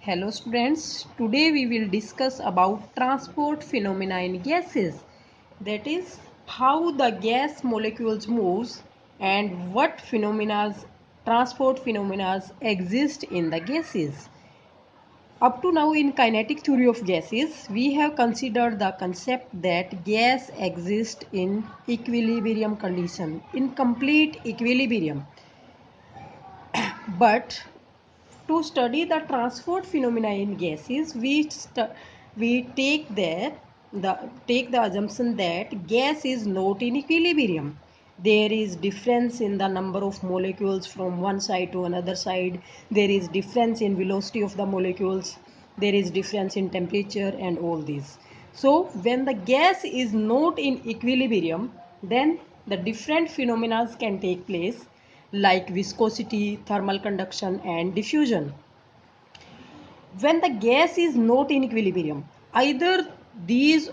Hello students, today we will discuss about transport phenomena in gases. That is how the gas molecules moves and what transport phenomena exist in the gases. Up to now in kinetic theory of gases, we have considered the concept that gas exists in equilibrium condition, in complete equilibrium. But to study the transport phenomena in gases, we take the assumption that gas is not in equilibrium. There is difference in the number of molecules from one side to another side. There is difference in velocity of the molecules. There is difference in temperature and all these. So when the gas is not in equilibrium, then the different phenomena can take place like viscosity, thermal conduction and diffusion. When the gas is not in equilibrium, either these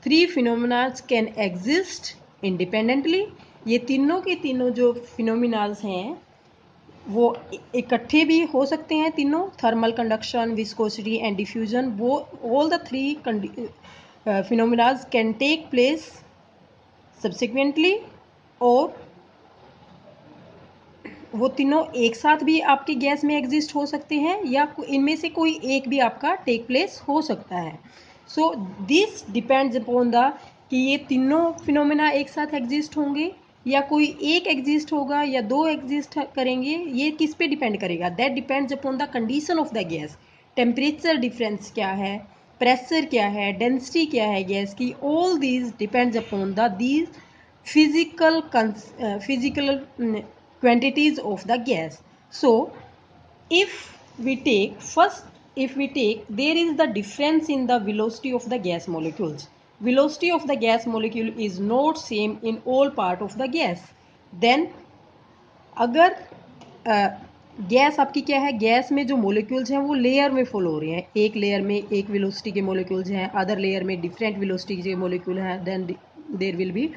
three phenomena can exist independently. ये तीनों के तीनों जो phenomena हैं वो इकट्ठे भी हो सकते हैं तीनों, thermal conduction, viscosity and diffusion. वो all the three phenomena can take place subsequently, और वो तीनों एक साथ भी आपके गैस में एग्जिस्ट हो सकते हैं या इनमें से कोई एक भी आपका टेक प्लेस हो सकता है. So this depends upon the कि ये तीनों फिनोमेना एक साथ एग्जिस्ट होंगे या कोई एक एग्जिस्ट होगा या दो एग्जिस्ट करेंगे. ये किस पे डिपेंड करेगा? That depends upon the condition of the gas. Temperature difference क्या है, प्रेशर क्या है, डेंसिटी क्या है गैस की. All these depends upon the these physical quantities of the gas. So if we take there is the difference in the velocity of the gas molecules. Velocity of the gas molecule is not same in all part of the gas. Then अगर gas आपकी क्या है, gas में जो molecules हैं वो layer में follow हो रहे हैं. एक लेयर में एक वेलोसिटी के मोलिक्यूल्स हैं, अदर लेयर में डिफरेंट वेलोसिटी के मोलिक्यूल हैं. Then there will be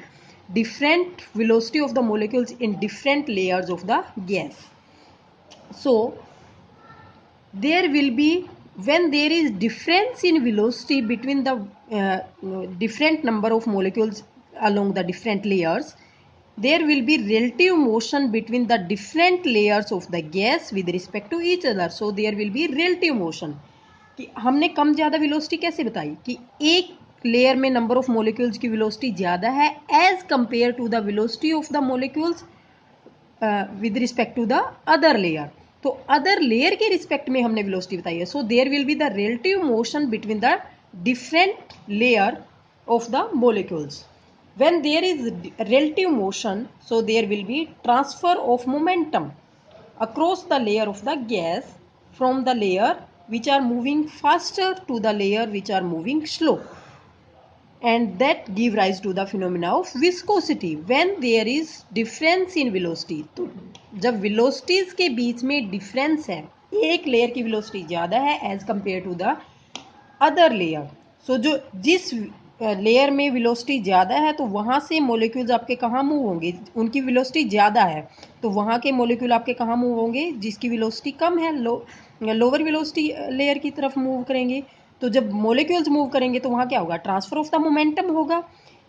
different velocity of the molecules in different layers of the gas. So there will be, when there is difference in velocity between the different number of molecules along the different layers, there will be relative motion between the different layers of the gas with respect to each other. So there will be relative motion. कि हमने कम ज़्यादा velocity कैसे बताई कि एक लेयर में number of molecules की वेलोसिटी ज़्यादा है as compare to the velocity of the molecules with respect to the other layer. तो अदर लेयर के रिस्पेक्ट में हमने वेलोसिटी बताई है. So there will be the relative motion between the different layer of the molecules. when there is relative motion, so there will be transfer of momentum across the layer of the gas from the layer which are moving faster to the layer which are moving slow, and that give rise to the phenomena of viscosity. when there is difference in velocity, तो जब velocities के बीच में difference है, एक layer की velocity ज़्यादा है as compared to the other layer, so जो जिस लेयर में वेलोसिटी ज़्यादा है तो वहाँ से मोलिक्यूल्स आपके कहाँ मूव होंगे, उनकी वेलोसिटी ज़्यादा है तो वहाँ के मोलिक्यूल आपके कहाँ मूव होंगे, जिसकी वेलोसिटी कम है लोअर वेलोसिटी लेयर की तरफ मूव करेंगे. तो जब मोलिक्यूल्स मूव करेंगे तो वहाँ क्या होगा, ट्रांसफर ऑफ द मोमेंटम होगा.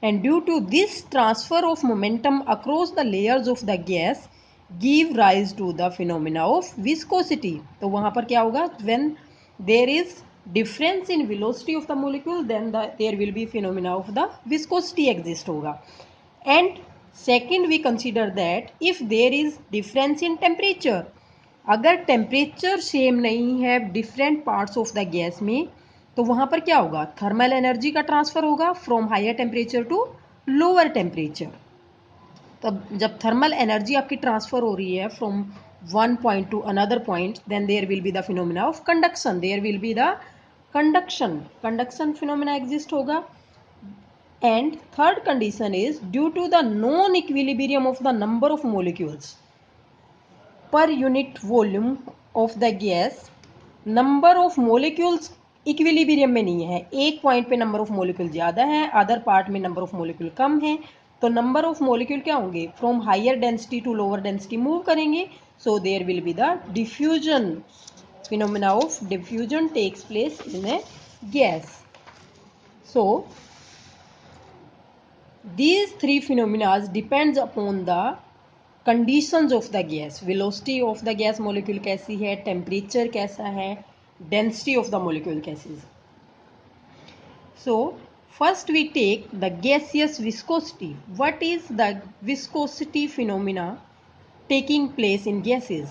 And due to this transfer of momentum across the layers of the gas give rise to the phenomena of viscosity. तो वहाँ पर क्या होगा, when there is difference in velocity of the molecule, then there will be phenomena of the viscosity exist होगा. And second we consider that if there is difference in temperature, अगर temperature same नहीं है different parts of the gas में, तो वहाँ पर क्या होगा, thermal energy का transfer होगा from higher temperature to lower temperature. तब जब थर्मल एनर्जी आपकी ट्रांसफर हो रही है from one point to another point, then there will be the phenomena of conduction. There will be the conduction phenomena exist होगा. And third condition is due to the non equilibrium of the number of molecules पर unit volume of the gas. Number of molecules equilibrium में नहीं है, एक point पे number of molecule ज़्यादा है, other part में नंबर ऑफ मोलिक्यूल कम है. तो नंबर ऑफ मोलिक्यूल क्या होंगे, from higher density to lower density move करेंगे. So there will be the diffusion phenomena of diffusion takes place in a gas. So these three phenomena depends upon the conditions of the gas. Velocity of the gas molecule कैसी है, temperature कैसा है, density of the molecule कैसी है. So first we take the gaseous viscosity. What is the viscosity phenomena taking place in gases?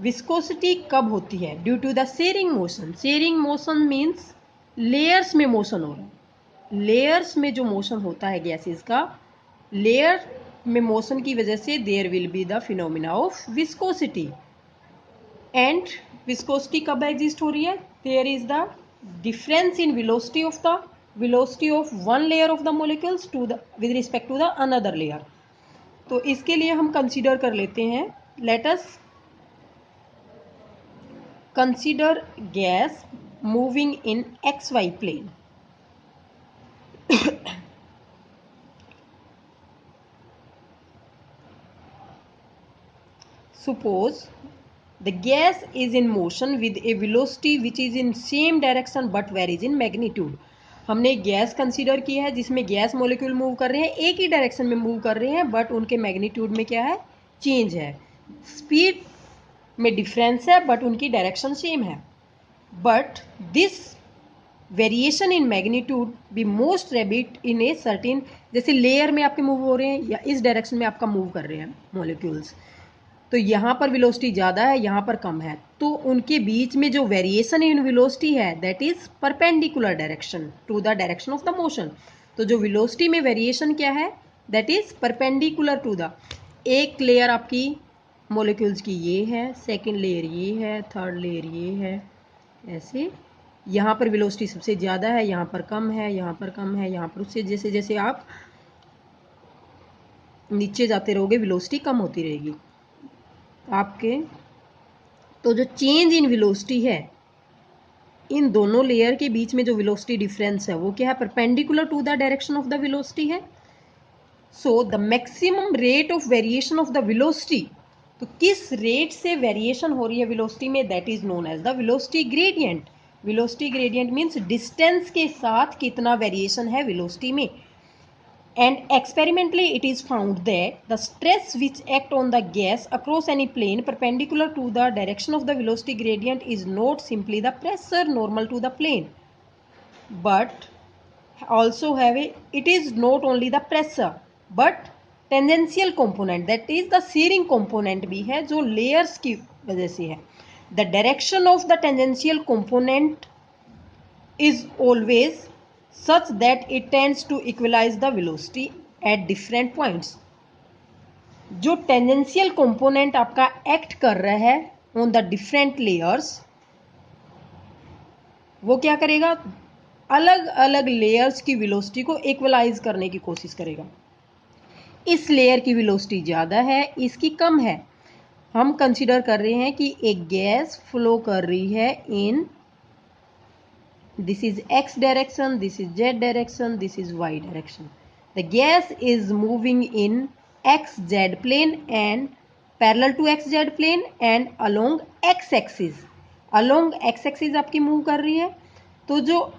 Viscosity कब होती है? Due to the shearing motion. Shearing motion means layers में motion हो रहा है. Layers में जो मोशन होता है गैसेस का, लेयर में मोशन की वजह से there will be the phenomena of viscosity. And viscosity कब एग्जिस्ट हो रही है? There is the difference in velocity of one layer of the molecules to the with respect to the another layer. तो इसके लिए हम कंसीडर कर लेते हैं, let us consider gas moving in xy plane. Suppose the gas is in motion with a velocity which is in same direction but varies in magnitude. हमने gas consider किया है जिसमें गैस मॉलिक्यूल मूव कर रहे हैं, एक ही direction में move कर रहे हैं, बट उनके मैग्नीट्यूड में क्या है? चेंज है. स्पीड में डिफरेंस है बट उनकी डायरेक्शन सेम है. But this variation in magnitude be most rapid in a certain, जैसे लेयर में आपके मूव हो रहे हैं या इस डायरेक्शन में आपका मूव कर रहे हैं मॉलिक्यूल्स, तो यहाँ पर वेलोसिटी ज़्यादा है, यहाँ पर कम है, तो उनके बीच में जो वेरिएशन इन वेलोसिटी है that is perpendicular direction to the direction of the motion. तो जो वेलोसिटी में वेरिएशन क्या है? That is perpendicular to the, एक लेयर आपकी मॉलिक्यूल्स की ये है, सेकंड लेयर ये है, थर्ड लेयर ये है, ऐसे यहाँ पर वेलोसिटी सबसे ज़्यादा है, यहाँ पर कम है, यहाँ पर कम है, यहाँ पर उससे जैसे जैसे आप नीचे जाते रहोगे वेलोसिटी कम होती रहेगी आपके. तो जो चेंज इन वेलोसिटी है, इन दोनों लेयर के बीच में जो वेलोसिटी डिफरेंस है वो क्या है? Perpendicular to the direction of the velocity है. So the maximum rate of variation of the velocity, तो किस रेट से वेरिएशन हो रही है वेलोसिटी में, that is known as the velocity gradient. Velocity gradient means distance के साथ कितना वेरिएशन है वेलोसिटी में. And experimentally it is found that the stress which act on the gas across any plane perpendicular to the direction of the velocity gradient is not simply the pressure normal to the plane, but also have a, it is not only the pressure but tangential component, that is the shearing component भी है जो layers की वजह से है. The direction of the tangential component is always such that it tends to equalize the velocity at different points. जो tangential component आपका act कर रहा है ऑन द डिफरेंट लेयर्स, वो क्या करेगा? अलग अलग लेयर्स की वेलोसिटी को इक्वलाइज करने की कोशिश करेगा. इस लेयर की वेलोसिटी ज़्यादा है, इसकी कम है. हम कंसीडर कर रहे हैं कि एक गैस फ्लो कर रही है in, this is X direction, this is Z direction, this is Y direction. The gas is moving in X Z plane and parallel to X Z plane and along X axis. Along X axis आपकी move कर रही है. तो जो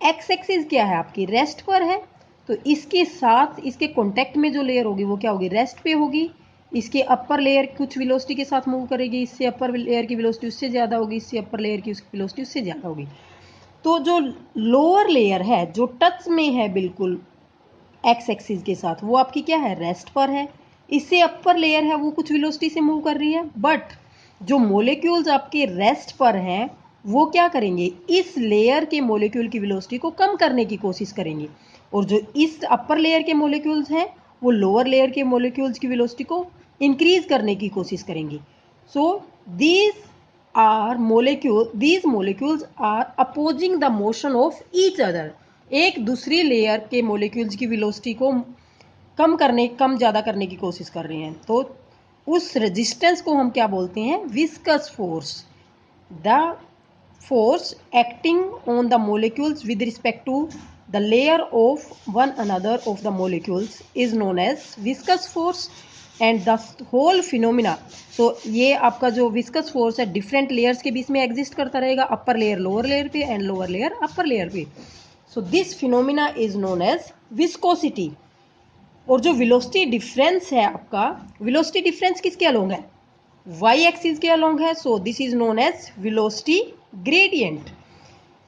x axis क्या है आपकी? Rest पर है. तो इसके साथ इसके कॉन्टेक्ट में जो लेयर होगी वो क्या होगी? रेस्ट पे होगी. इसके अपर लेयर कुछ वेलोसिटी के साथ मूव करेगी, इससे अपर लेयर की वेलोसिटी उससे ज़्यादा होगी, इससे अपर लेयर की उसकी वेलोसिटी उससे ज़्यादा होगी. तो जो लोअर लेयर है जो टच में है बिल्कुल एक्स एक्सिस के साथ, वो आपकी क्या है? रेस्ट पर है. इससे अपर लेयर है वो कुछ वेलोसिटी से मूव कर रही है, बट जो मोलिक्यूल्स आपके रेस्ट पर हैं वो क्या करेंगे? इस लेयर के मोलिक्यूल की वेलोसिटी को कम करने की कोशिश करेंगे, और जो इस अपर लेयर के मोलिक्यूल्स हैं वो लोअर लेयर के मोलिक्यूल्स की वेलोसिटी को इंक्रीज करने की कोशिश करेंगे. सो these molecules are opposing the motion of each other. एक दूसरी लेयर के मोलिक्यूल्स की वेलोसिटी को कम ज़्यादा करने की कोशिश कर रहे हैं. तो उस रेजिस्टेंस को हम क्या बोलते हैं? Viscous force. The force acting on the molecules with respect to the layer of one another of the molecules is known as viscous force. And the whole phenomena, so ये आपका जो विस्कस फोर्स है डिफरेंट लेयर्स के बीच में exist करता रहेगा, अपर लेयर लोअर लेयर पे and lower layer upper layer पे। So this phenomena is known as viscosity. और जो वेलोसिटी डिफरेंस है आपका, वेलोसिटी डिफरेंस किसके अलोंग है, y एक्सिस के अलोंग है, so this is known as velocity gradient.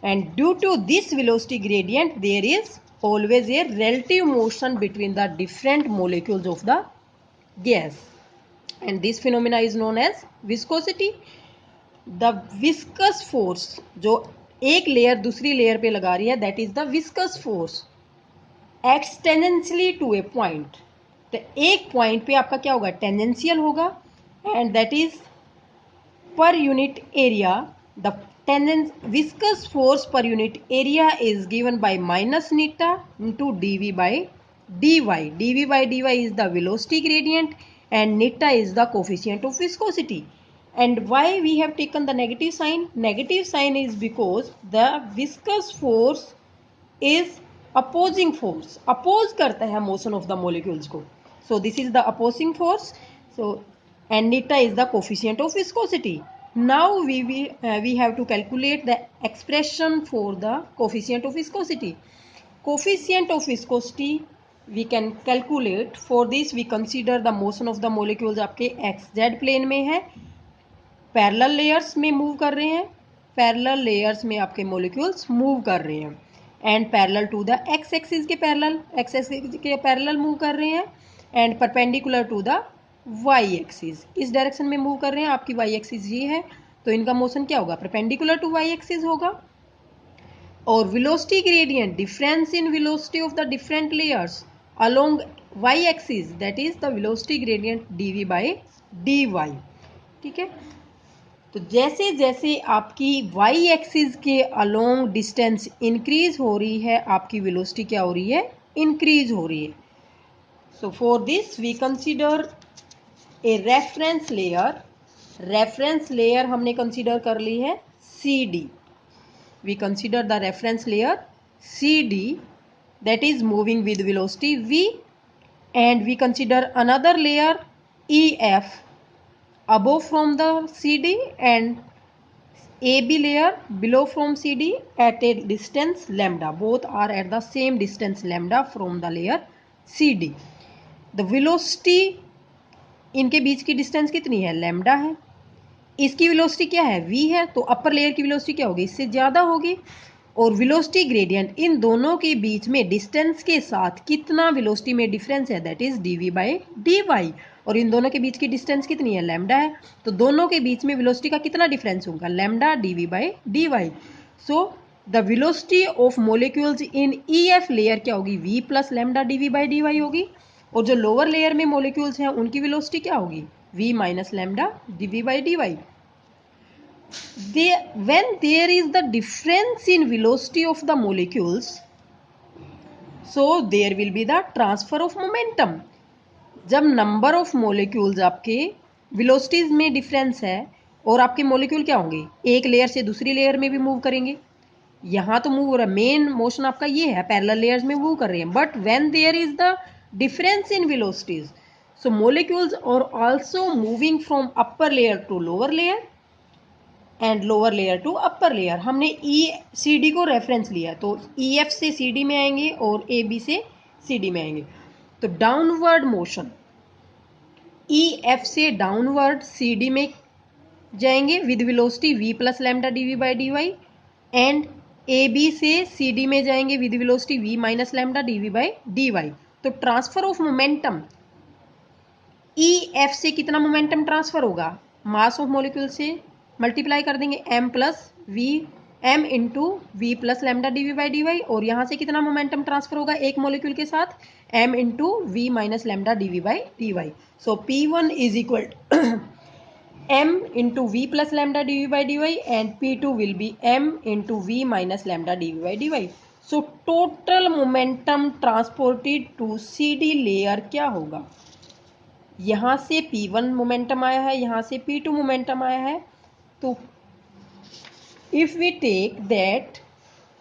and due to this velocity gradient there is always a relative motion between the different molecules of the gas, and this phenomena is known as viscosity. The viscous force जो एक layer दूसरी layer पे लगा रही है, that is the viscous force acts tangentially to a point। तो एक point पे आपका क्या होगा, टेंजेंशियल होगा, and that is per unit area. The viscous force per unit area is given by minus neta into dv by dy. dv by dy is the velocity gradient and neta is the coefficient of viscosity. And why we have taken the negative sign? Negative sign is because the viscous force is opposing force, oppose करता है motion of the molecules को, so this is the opposing force. So and neta is the coefficient of viscosity. Now we have to calculate the expression for the coefficient of viscosity. Coefficient of viscosity we can calculate. For this we consider the motion of the molecules आपके xz plane में है, parallel layers में move कर रहे हैं, parallel layers में आपके molecules move कर रहे हैं, and parallel to the X axis के पैरेलल मूव कर रहे हैं, and perpendicular to the Y axis, इस डायरेक्शन में मूव कर रहे हैं। आपकी वाई एक्सिस ये है, तो इनका मोशन क्या होगा, परपेंडिकुलर टू वाई एक्सिस होगा। और velocity gradient, difference in velocity of the different layers along Y axis, that is the velocity gradient dv by d y. ठीक है, तो जैसे जैसे आपकी y एक्सिस के अलोंग डिस्टेंस इंक्रीज हो रही है, आपकी वेलोसिटी क्या हो रही है, इंक्रीज हो रही है। So for this we consider a reference layer. Reference layer हमने कंसीडर कर ली है CD। We consider the reference layer CD that is moving with velocity v, and we consider another layer EF above from the CD and AB layer below from CD at a distance lambda. Both are at the same distance lambda from the layer CD. The velocity इनके बीच की distance कितनी है, lambda है। इसकी velocity क्या है, v है, तो अपर लेयर की वेलोसिटी क्या होगी, इससे ज़्यादा होगी। और वेलोसिटी ग्रेडियंट इन दोनों के बीच में डिस्टेंस के साथ कितना वेलोसिटी में डिफरेंस है, that is dv by dy। और इन दोनों के बीच की डिस्टेंस कितनी है, लैम्डा है, तो दोनों के बीच में वेलोसिटी का कितना डिफरेंस होगा, lambda dv by dy। So the velocity of molecules in EF layer क्या होगी, v plus lambda dv by dy होगी। और जो लोअर लेयर में मोलिक्यूल्स हैं उनकी वेलोसिटी क्या होगी, v minus lambda dv by dy। When there is the difference in velocity of the molecules, so there will be the transfer of momentum। जब number of molecules आपके velocities में difference है और आपके मोलिक्यूल क्या होंगे, एक लेयर से दूसरी लेयर में भी मूव करेंगे। यहाँ तो मूव हो रहा है, मेन मोशन आपका ये है, पैरेलल लेयर्स में मूव कर रहे हैं, but when there is the difference in velocities, so molecules are also moving from upper layer to lower layer and lower layer to upper layer. हमने CD को reference लिया, तो EF से CD में आएंगे और AB से CD में आएंगे। तो डाउनवर्ड मोशन EF से डाउनवर्ड CD में जाएंगे with velocity v plus lambda dv by dy, and AB से CD में जाएंगे with velocity v minus lambda dv by dy। तो ट्रांसफर ऑफ मोमेंटम EF से कितना मोमेंटम ट्रांसफर होगा, मास ऑफ मॉलिक्यूल से मल्टीप्लाई कर देंगे m into v plus lambda dv by dy, और यहाँ से कितना मोमेंटम ट्रांसफर होगा एक मॉलिक्यूल के साथ, m into v minus lambda dv by dy। So P1 is equal m into v plus lambda dv by dy and P2 will be m into v minus lambda dv by dy। So total momentum transported to CD layer क्या होगा, यहाँ से P1 momentum आया है, यहाँ से P2 momentum आया है। तो if we take that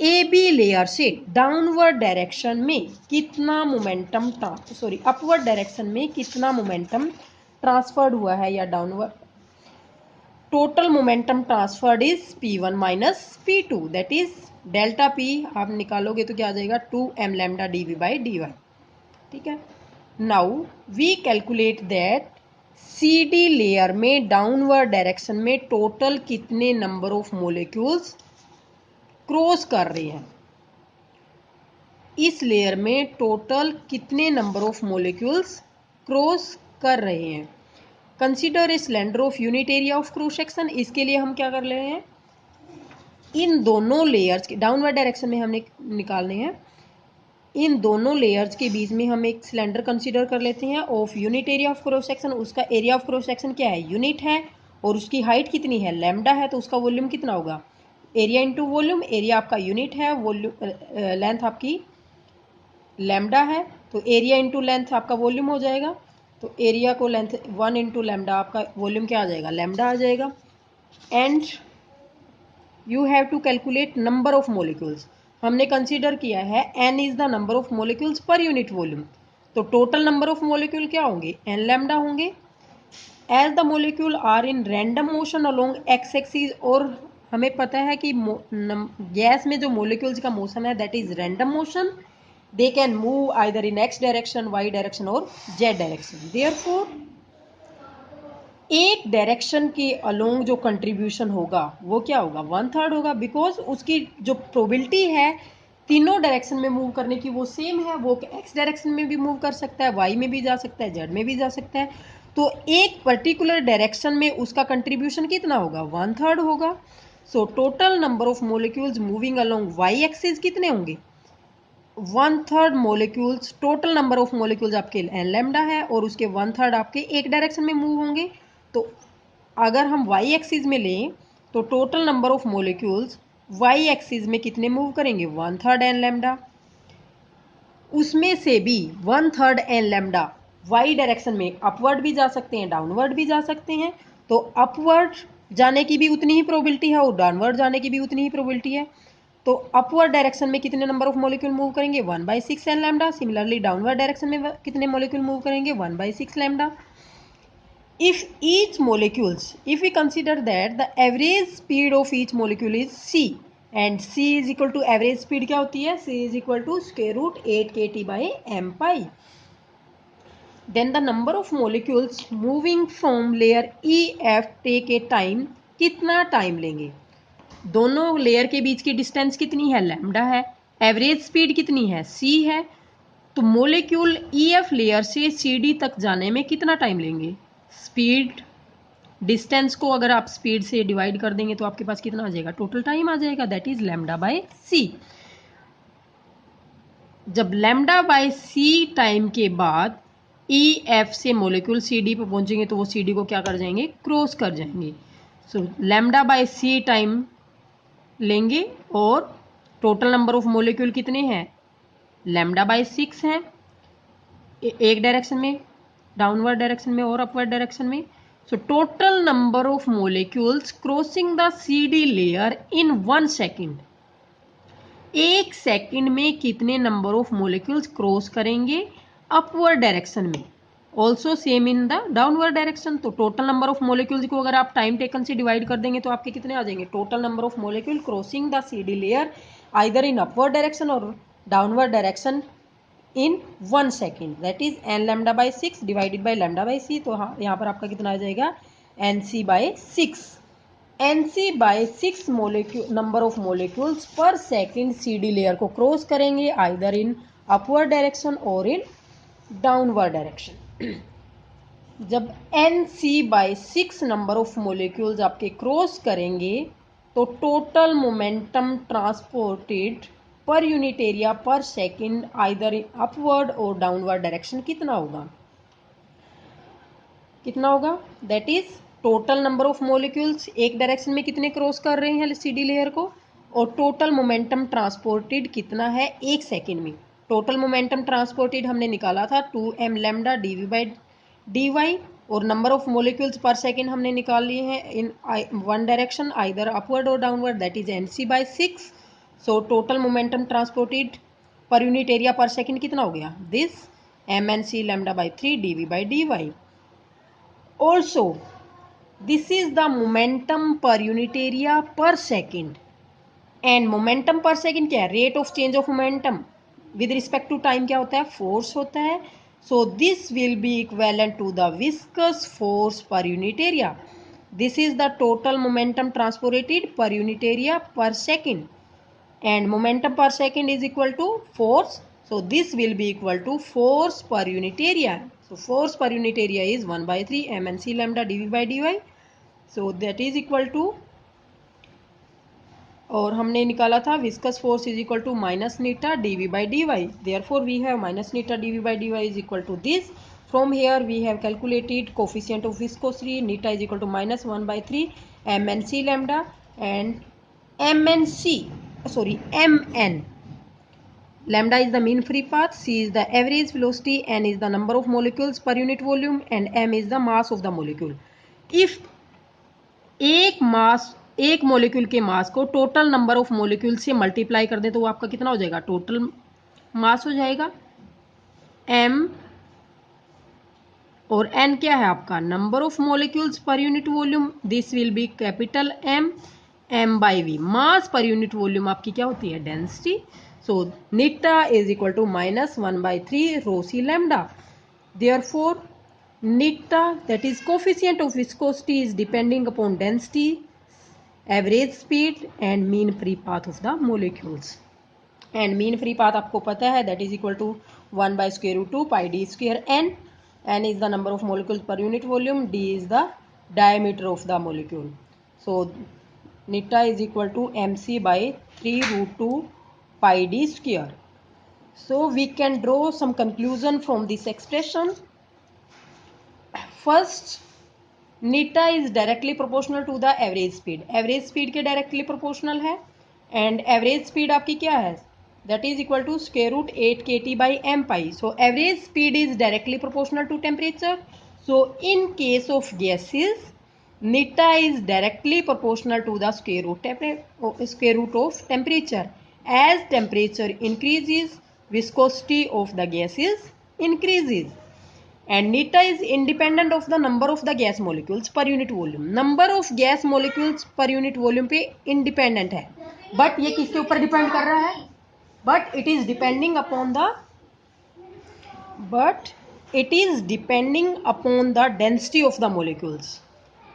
A B layer से डाउनवर्ड डायरेक्शन में कितना मोमेंटम अपवर्ड डायरेक्शन में कितना मोमेंटम ट्रांसफर्ड हुआ है या downward. Total momentum transferred is P1 minus P2 that is delta P आप निकालोगे तो क्या आ जाएगा 2m lambda dV by dy। ठीक है, now we calculate that CD layer में डाउनवर्ड डायरेक्शन में टोटल कितने नंबर ऑफ मोलिक्यूल्स क्रॉस कर रहे हैं। इस लेयर में टोटल कितने नंबर ऑफ मोलिक्यूल्स क्रॉस कर रहे हैं। Consider a cylinder of unit area of cross section. इसके लिए हम क्या कर रहे हैं, इन दोनों लेयर्स के डाउनवर्ड डायरेक्शन में हमने निकालने हैं। इन दोनों लेयर्स के बीच में हम एक सिलेंडर कंसीडर कर लेते हैं of unit area of cross section. उसका एरिया ऑफ क्रॉस सेक्शन क्या है, यूनिट है, और उसकी हाइट कितनी है, लैम्डा है, तो उसका वॉल्यूम कितना होगा, एरिया इंटू वॉल्यूम। एरिया आपका यूनिट है, वॉल्यूम लेंथ आपकी लैम्डा है, तो एरिया इंटू लेंथ आपका वॉल्यूम हो जाएगा। तो एरिया को लेंथ 1 इंटू लैम्डा, आपका वॉल्यूम क्या आ जाएगा, लैम्डा आ जाएगा। And you have to calculate number of molecules. हमने कंसीडर किया है n is the number of molecules पर यूनिट वॉल्यूम, तो टोटल नंबर ऑफ मोलिक्यूल क्या होंगे, n लैम्डा होंगे। As the molecule are in random motion along X axis, और हमें पता है कि गैस में जो मोलिक्यूल्स का मोशन है that is random motion. They can move either in x direction, y direction or z direction. Therefore, एक डायरेक्शन के अलोंग जो कंट्रीब्यूशन होगा वो क्या होगा, 1/3 होगा, बिकॉज उसकी जो प्रोबेबिलिटी है तीनों डायरेक्शन में मूव करने की वो सेम है। वो एक्स डायरेक्शन में भी मूव कर सकता है, वाई में भी जा सकता है, जेड में भी जा सकता है। तो एक पर्टिकुलर डायरेक्शन में उसका कंट्रीब्यूशन कितना होगा, 1/3 होगा। So total number of molecules moving along Y axis कितने होंगे, 1/3 molecules. Total number of molecules आपके एन लैम्डा है, और उसके 1/3 आपके एक डायरेक्शन में मूव होंगे। तो अगर हम वाई एक्सिस में लें तो total number of molecules Y axis में कितने मूव करेंगे, 1/3 एन लैम्डा। उसमें से भी 1/3 एन लैम्डा वाई डायरेक्शन में अपवर्ड भी जा सकते हैं, डाउनवर्ड भी जा सकते हैं। तो अपवर्ड जाने की भी उतनी ही प्रोबेबिलिटी है और डाउनवर्ड जाने की भी उतनी ही प्रोबेबिलिटी है। तो अपवर्ड डायरेक्शन में कितने नंबर ऑफ मॉलिक्यूल मूव करेंगे, 1/6 n lambda. Similarly downward direction में कितने मॉलिक्यूल मूव करेंगे, 1/6 lambda. if each molecules, if we consider that the average speed of each molecule is c, and c is equal to average speed क्या होती है, c is equal to square root 8 kt by m pi, then the number of molecules moving from layer E F take a time, कितना time लेंगे, दोनों layer के बीच की distance कितनी है, लैम्डा है, एवरेज स्पीड कितनी है, c है, तो मोलिक्यूल EF लेयर से CD तक जाने में कितना टाइम लेंगे। स्पीड डिस्टेंस को अगर आप स्पीड से डिवाइड कर देंगे तो आपके पास कितना आ जाएगा, टोटल टाइम आ जाएगा, दैट इज लैम्डा बाय सी। जब लैम्डा बाय सी टाइम के बाद EF से मोलिक्यूल CD पे पहुंचेंगे तो वो CD को क्या कर जाएंगे, क्रॉस कर जाएंगे। So lambda by c time लेंगे, और टोटल नंबर ऑफ मोलिक्यूल कितने हैं, लैम्डा बाय 6 हैं, एक डायरेक्शन में, डाउनवर्ड डायरेक्शन में और अपवर्ड डायरेक्शन में। सो total number of molecules crossing the CD layer in 1 second, एक सेकेंड में कितने नंबर ऑफ मोलिक्यूल्स क्रॉस करेंगे अपवर्ड डायरेक्शन में, also same in the downward direction. तो टोटल नंबर ऑफ मोलिक्यूल्स को अगर आप टाइम टेकन से डिवाइड कर देंगे तो आपके कितने आ जाएंगे, total number of molecule crossing the CD layer either in upward direction और downward direction in 1 second, that is N lambda by 6 divided by lambda by C. तो हाँ, यहाँ पर आपका कितना आ जाएगा, NC by 6, NC by 6 molecule number of molecules per second CD layer को क्रॉस करेंगे आइदर इन अपवर्ड डायरेक्शन और इन डाउनवर्ड डायरेक्शन। जब NC by 6 number of molecules आपके क्रॉस करेंगे तो total momentum transported per unit area पर second either in upward और downward direction कितना होगा, कितना होगा, that is total number of molecules एक डायरेक्शन में कितने क्रॉस कर रहे हैं CD लेयर को, और टोटल मोमेंटम ट्रांसपोर्टेड कितना है एक सेकेंड में। टोटल मोमेंटम ट्रांसपोर्टेड हमने निकाला था 2m lambda dV by dy, और number of molecules per second हमने निकाल लिए हैं इन 1 डायरेक्शन आइदर अपवर्ड और downward, that is NC by 6। So total momentum transported per unit area पर सेकेंड कितना हो गया, this mnc lambda by 3 dv by dy. Also this is the momentum per unit area per second, and momentum per second क्या है, rate of change of momentum with respect to time क्या होता है, force होता है. So this will be equivalent to the viscous force per unit area. This is the total momentum transported per unit area per second, and momentum per second is equal to force. So this will be equal to force per unit area. So force per unit area is 1 by 3 mnc lambda dv by dy. So that is equal to, और हमने निकाला था viscous force is equal to minus Neeta dv by dy. Therefore we have minus Neeta dv by dy is equal to this. From here we have calculated coefficient of viscosity. Neeta is equal to minus 1 by 3 mnc lambda, and mn lambda is the mean free path, c is the average velocity, n is the number of molecules per unit volume, and m is the mass of the molecule. If एक molecule के मास को total number of molecule से multiply कर दें तो वो आपका कितना हो जाएगा, टोटल मास हो जाएगा. m और n क्या है आपका, नंबर ऑफ मोलिक्यूल्स पर unit volume. This will be capital m, m by v. मास पर यूनिट वॉल्यूम आपकी क्या होती है, density. So Neeta is equal to minus 1 by 3 rho c lambda. Therefore Neeta, that is coefficient of viscosity, is depending upon density, average speed and mean free path of the molecules. And mean free path आपको पता है, that is equal to 1 by square root 2 pi d square n. N is the number of molecules per unit volume, d is the diameter of the molecule. So Neeta is equal to mc by 3 root 2 pi d square. So we can draw some conclusion from this expression. First, eta is directly proportional to the average speed. Average speed के directly proportional है, एंड average speed आपकी क्या है, that is equal to square root 8 kT by m pi. So average speed is directly proportional to temperature. So in case of gases eta is directly proportional to the square root of temperature. As temperature increases viscosity of the gases increases, and eta is independent of the number of the gas molecules per unit volume. number of gas molecules per unit volume पे independent है, but ये किसके ऊपर depend कर रहा है, but it is depending upon the density of the molecules,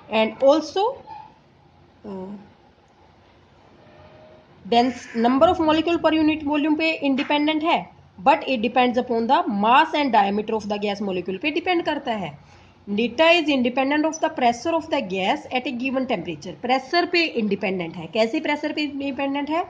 and also number of molecule per unit volume पे independent है, but it depends upon the mass and diameter of the gas molecule पे depend करता है. Eta is independent of the pressure of the gas at a given temperature. Pressure पे independent है. कैसे pressure पे independent है,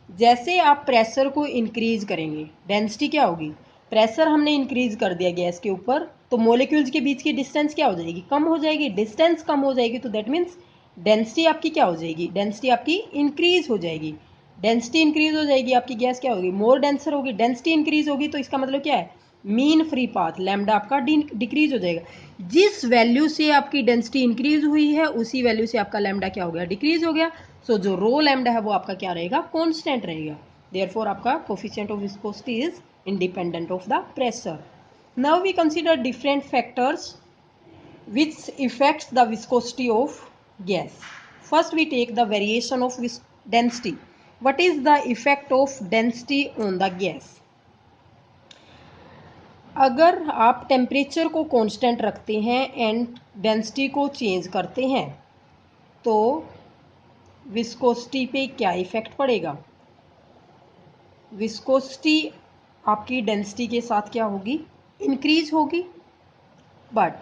जैसे आप प्रेशर को इंक्रीज करेंगे, डेंसिटी क्या होगी, प्रेशर हमने इंक्रीज कर दिया गैस के ऊपर, तो मोलिक्यूल्स के बीच की डिस्टेंस क्या हो जाएगी, कम हो जाएगी. डिस्टेंस कम हो जाएगी तो दैट मीन्स डेंसिटी आपकी क्या हो जाएगी, डेंसिटी आपकी इंक्रीज हो जाएगी. डेंसिटी इंक्रीज हो जाएगी, आपकी गैस क्या होगी, मोर डेंसर होगी. डेंसिटी इंक्रीज होगी तो इसका मतलब क्या है, मीन फ्री पाथ लैम्डा आपका डिक्रीज हो जाएगा. जिस वैल्यू से आपकी डेंसिटी इंक्रीज हुई है उसी वैल्यू से आपका लैम्डा क्या हो गया, डिक्रीज हो गया. सो जो रो लैम्डा है वो आपका क्या रहेगा, कांस्टेंट रहेगा. देयरफॉर आपका coefficient of viscosity is independent of the pressure. Now we consider different factors which affects the viscosity of gas. First we take the variation of density. What is the effect of density on the gas? अगर आप temperature को constant रखते हैं and density को change करते हैं तो viscosity पे क्या इफेक्ट पड़ेगा. विस्कोसिटी आपकी डेंसिटी के साथ क्या होगी, इंक्रीज होगी. बट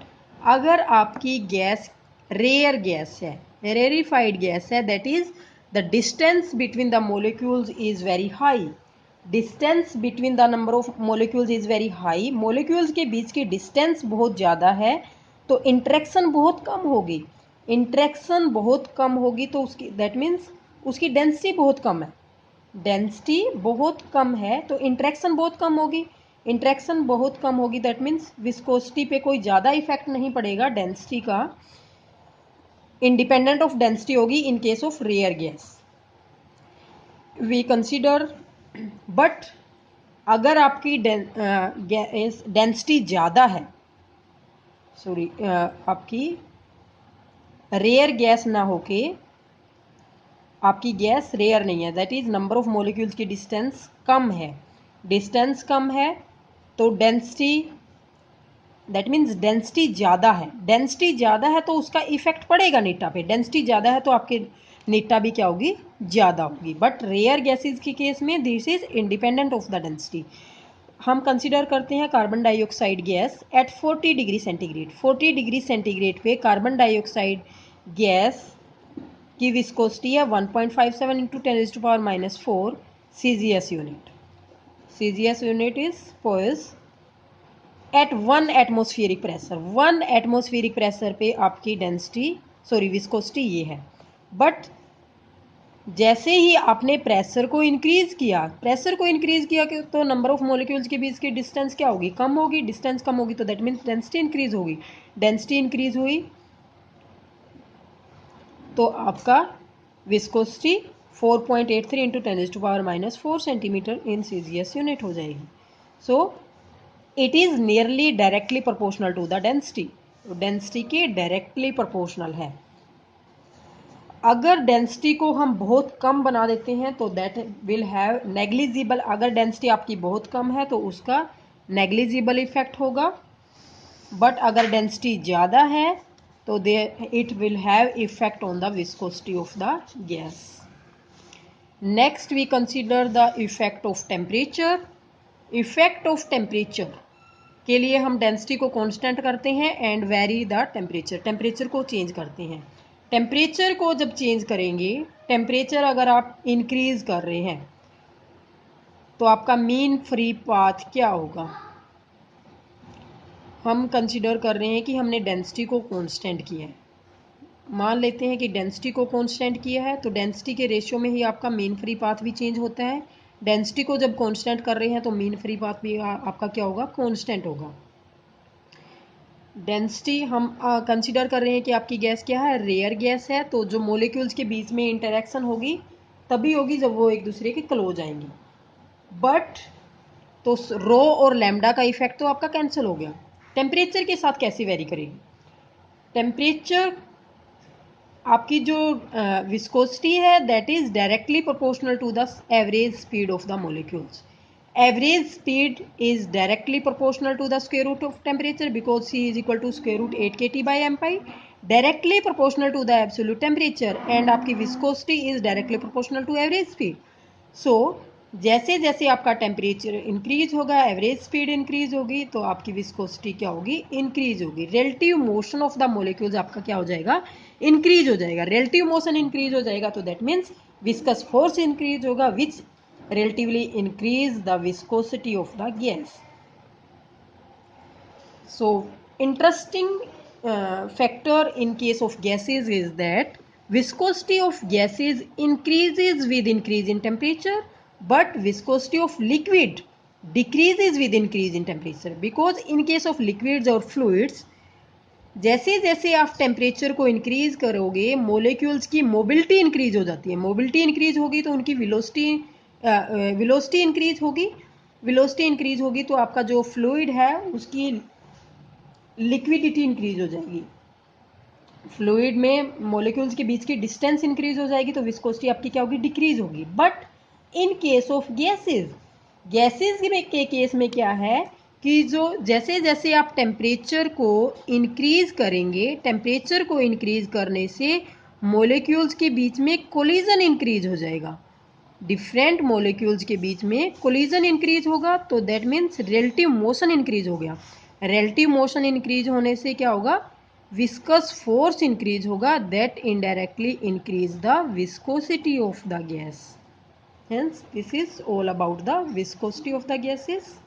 अगर आपकी गैस रेयर गैस है, रेरिफाइड गैस है, that is the distance between the molecules is very high. Distance between the number of molecules is very high. Molecules के बीच की डिस्टेंस बहुत ज़्यादा है तो इंटरेक्शन बहुत कम होगी. इंटरेक्शन बहुत कम होगी तो उसकी दैट मीन्स उसकी डेंसिटी बहुत कम है. डेंसिटी बहुत कम है तो इंटरेक्शन बहुत कम होगी. इंटरेक्शन बहुत कम होगी दैट मीन्स विस्कोसिटी पे कोई ज़्यादा इफेक्ट नहीं पड़ेगा डेंसिटी का. इंडिपेंडेंट ऑफ डेंसिटी होगी in case of rare gas. We consider, but अगर आपकी डेंसिटी ज़्यादा है, सॉरी आपकी रेयर गैस ना होके आपकी गैस रेयर नहीं है, that is number of molecules की डिस्टेंस कम है, डिस्टेंस कम है तो डेंसिटी, दैट मीन्स डेंसिटी ज़्यादा है, डेंसिटी ज़्यादा है तो उसका इफेक्ट पड़ेगा नीटा पे, डेंसिटी ज़्यादा है तो आपके नीटा भी क्या होगी, ज़्यादा होगी। बट रेयर गैसेज के केस में this is independent of the density. हम कंसिडर करते हैं carbon dioxide gas at 40 degree centigrade. 40 degree centigrade पे कार्बन डाइऑक्साइड गैस की विस्कोसिटी है 1.57 into 10⁻⁻4 CGS unit. CGS unit is poise at 1 atmospheric pressure. 1 atmospheric pressure पे आपकी density, sorry viscosity ये है। बट जैसे ही आपने प्रेशर को इंक्रीज किया, तो नंबर ऑफ मॉलिक्यूल्स के बीच की डिस्टेंस क्या होगी, कम होगी। डिस्टेंस कम होगी तो दैट मीन्स डेंसिटी इंक्रीज होगी। डेंसिटी इंक्रीज हुई तो आपका viscosity 4.83 into 10⁻⁻4 centimetre in CGS unit हो जाएगी। So it is nearly directly proportional to the density. Density के डायरेक्टली प्रोपोर्शनल है। अगर डेंसिटी को हम बहुत कम बना देते हैं तो दैट विल हैव नेग्लिजिबल, अगर डेंसिटी आपकी बहुत कम है तो उसका नेग्लिजिबल इफेक्ट होगा। बट अगर डेंसिटी ज़्यादा है तो they it will have effect on the viscosity of the gas. Next we consider the effect of temperature. Effect of temperature के लिए हम डेंसिटी को कांस्टेंट करते हैं and vary the temperature. Temperature को चेंज करते हैं। टेम्परेचर को जब चेंज करेंगे, टेम्परेचर अगर आप इंक्रीज कर रहे हैं तो आपका मीन फ्री पाथ क्या होगा। हम कंसिडर कर रहे हैं कि हमने डेंसिटी को कांस्टेंट किया है। मान लेते हैं कि डेंसिटी को कांस्टेंट किया है तो डेंसिटी के रेशियो में ही आपका मीन फ्री पाथ भी चेंज होता है। डेंसिटी को जब कांस्टेंट कर रहे हैं तो मीन फ्री पाथ भी आपका क्या होगा, कांस्टेंट होगा। डेंसिटी हम कंसिडर कर रहे हैं कि आपकी गैस क्या है, रेयर गैस है, तो जो मॉलिक्यूल्स के बीच में इंटरेक्शन होगी तभी होगी जब वो एक दूसरे के क्लोज आएंगे। बट तो रो और लैम्डा का इफेक्ट तो आपका कैंसिल हो गया। टेम्परेचर के साथ कैसे वेरी करेगी, टेम्परेचर आपकी जो विस्कोसिटी है that is directly proportional to the average speed of the molecules. Average speed is directly proportional to the square root of temperature because C is equal to square root 8 kT by mpi, directly proportional to the absolute temperature, and आपकी viscosity is directly proportional to average speed. So जैसे जैसे आपका temperature increase होगा, average speed increase होगी तो आपकी viscosity क्या होगी, इंक्रीज होगी। Relative motion of the molecules आपका क्या हो जाएगा, इंक्रीज हो जाएगा। रिलेटिव मोशन इंक्रीज हो जाएगा तो that means viscous force increase होगा विच relatively increase the viscosity of the gas. So interesting factor in case of gases is that viscosity of gases increases with increase in temperature, but viscosity of liquid decreases with increase in temperature, because in case of liquids or fluids जैसे जैसे आप temperature को increase करोगे molecules की mobility increase हो जाती है। Mobility increase होगी तो उनकी वेलोसिटी इंक्रीज होगी। वेलोसिटी इंक्रीज होगी तो आपका जो फ्लूइड है उसकी लिक्विडिटी इंक्रीज हो जाएगी। फ्लूइड में मोलिक्यूल्स के बीच की डिस्टेंस इंक्रीज हो जाएगी तो विस्कोसिटी आपकी क्या होगी, डिक्रीज होगी। But in case of gases के केस में क्या है कि जो जैसे जैसे आप टेम्परेचर को इंक्रीज करेंगे, टेम्परेचर को इंक्रीज करने से मोलिक्यूल्स के बीच में कोलिजन इंक्रीज हो जाएगा। डिफरेंट मॉलिक्यूल्स के बीच में कोलिजन इंक्रीज होगा तो that means relative motion increase हो गया। रिलेटिव मोशन इंक्रीज होने से क्या होगा, विस्कस फोर्स इंक्रीज होगा, that indirectly increase the viscosity of the gas. Hence this is all about the viscosity of the gases.